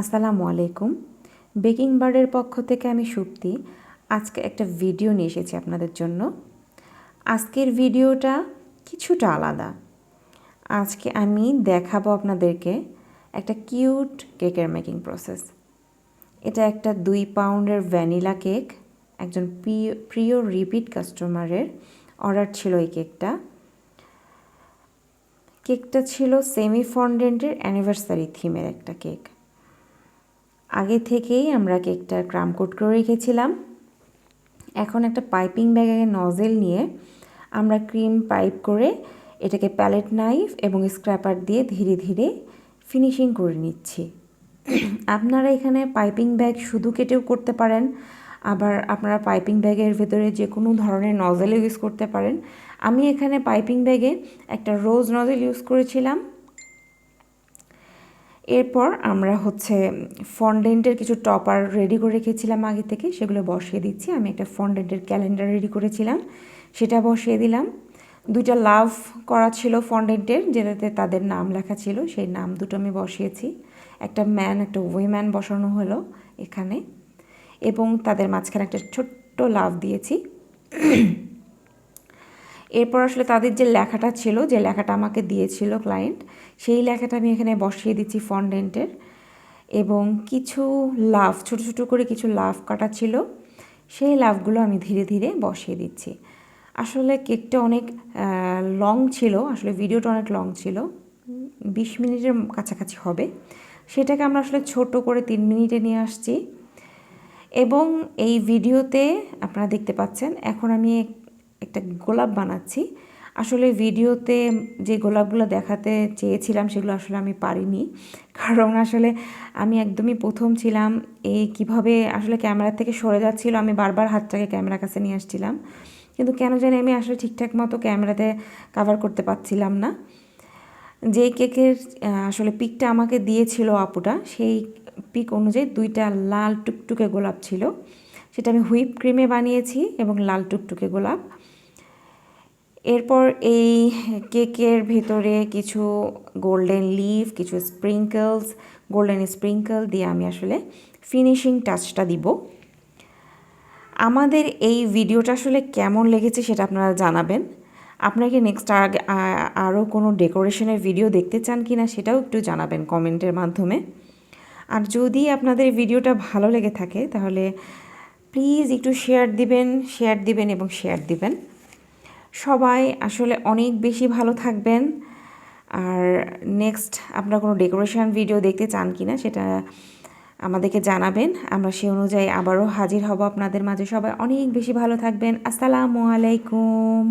আসসালামু আলাইকুম। বেকিং বার্ডের পক্ষ থেকে আমি সুপ্তি আজকে একটা ভিডিও নিয়ে এসেছি আপনাদের জন্য। আজকের ভিডিওটা কিছুটা আলাদা। আজকে আমি দেখাবো আপনাদেরকে একটা কিউট কেকের মেকিং প্রসেস। এটা একটা 2 পাউন্ডের ভ্যানিলা কেক। একজন প্রিয় রিপিট কাস্টমারের অর্ডার ছিল এই কেকটা। কেকটা ছিল সেমি ফন্ডেন্টের অ্যানিভার্সারি থিমের একটা কেক। আগে থেকেই আমরা কেকটা ক্রাম কোট করে রেখেছিলাম। এখন একটা পাইপিং ব্যাগে নজেল নিয়ে আমরা ক্রিম পাইপ করে এটাকে প্যালেট নাইফ এবং স্ক্র্যাপার দিয়ে ধীরে ধীরে ফিনিশিং করে নিচ্ছি। আপনারা এখানে পাইপিং ব্যাগ শুধু কেটেও করতে পারেন, আবার আপনারা পাইপিং ব্যাগের ভেতরে যে কোনো ধরনের নজেল ইউজ করতে পারেন। আমি এখানে পাইপিং ব্যাগে একটা রোজ নজেল ইউজ করেছিলাম। এরপর আমরা ফন্ডেন্টের কিছু টপার রেডি করে রেখেছিলাম আগে থেকে, সেগুলো বসিয়ে দিচ্ছি। আমি একটা ফন্ডেন্টের ক্যালেন্ডার রেডি করেছিলাম, সেটা বসিয়ে দিলাম। 2টা লাভ করা ছিল ফন্ডেন্টের, যেটাতে তাদের নাম লেখা ছিল, সেই নাম দুটো আমি বসিয়েছি। একটা ম্যান একটা উইম্যান বসানো হলো এখানে, এবং তাদের মাঝখানে একটা ছোট্ট লাভ দিয়েছি। এরপর তাদের যে লেখাটা ছিল, যে লেখাটা আমাকে দিয়েছিল ক্লায়েন্ট, সেই লেখাটা আমি এখানে বসিয়ে দিচ্ছি ফন্ডেন্টের। এবং কিছু লাভ, ছোট ছোট করে কিছু লাভ কাটা ছিল, সেই লাভগুলো আমি ধীরে ধীরে বসিয়ে দিচ্ছি। আসলে কেকটা অনেক লং ছিল, ভিডিওটা অনেক লং ছিল, 20 মিনিটের কাছাকাছি হবে। সেটাকে আমরা ছোট করে 3 মিনিটে নিয়ে আসছি। এবং এই ভিডিওতে আপনারা দেখতে পাচ্ছেন এখন আমি একটা গোলাপ বানাচ্ছি। ভিডিওতে যে গোলাপগুলো দেখাতে চেয়েছিলাম সেগুলো আমি পারিনি, কারণ আমি একদমই প্রথম ছিলাম। কিভাবে ক্যামেরা থেকে সরে যাচ্ছিল, আমি বারবার হাতটাকে ক্যামেরার কাছে নিয়ে আসছিলাম, কিন্তু কেন জানি আমি ঠিকঠাক মতো ক্যামেরাতে কাভার করতে পারছিলাম না। যেই কেকের পিকটা আমাকে দিয়েছিল আপুটা, সেই পিক অনুযায়ী 2টা লাল টুকটুকে গোলাপ ছিল, সেটা আমি হুইপ ক্রিমে বানিয়েছি, এবং লাল টুকটুকে গোলাপ। এরপর এই কেকের ভেতরে কিছু গোল্ডেন লিফ, কিছু গোল্ডেন স্প্রিঙ্কল দিয়ে আমি ফিনিশিং টাচটা দিব। আমাদের এই ভিডিওটা কেমন লেগেছে সেটা আপনারা জানাবেন। আপনারা কি নেক্সট আরও কোনো ডেকোরেশনের ভিডিও দেখতে চান কি না সেটাও একটু জানাবেন কমেন্টের মাধ্যমে। আর যদি আপনাদের ভিডিওটা ভালো লেগে থাকে তাহলে প্লিজ একটু শেয়ার দিবেন এবং শেয়ার দিবেন। সবাই অনেক বেশি ভালো থাকবেন। আর নেক্সট আপনারা কোনো ডেকোরেশন ভিডিও দেখতে চান কি না সেটা আমাদেরকে জানাবেন। আমরা সেই অনুযায়ী আবারও হাজির হব আপনাদের মাঝে। সবাই অনেক বেশি ভালো থাকবেন। আসসালামু আলাইকুম।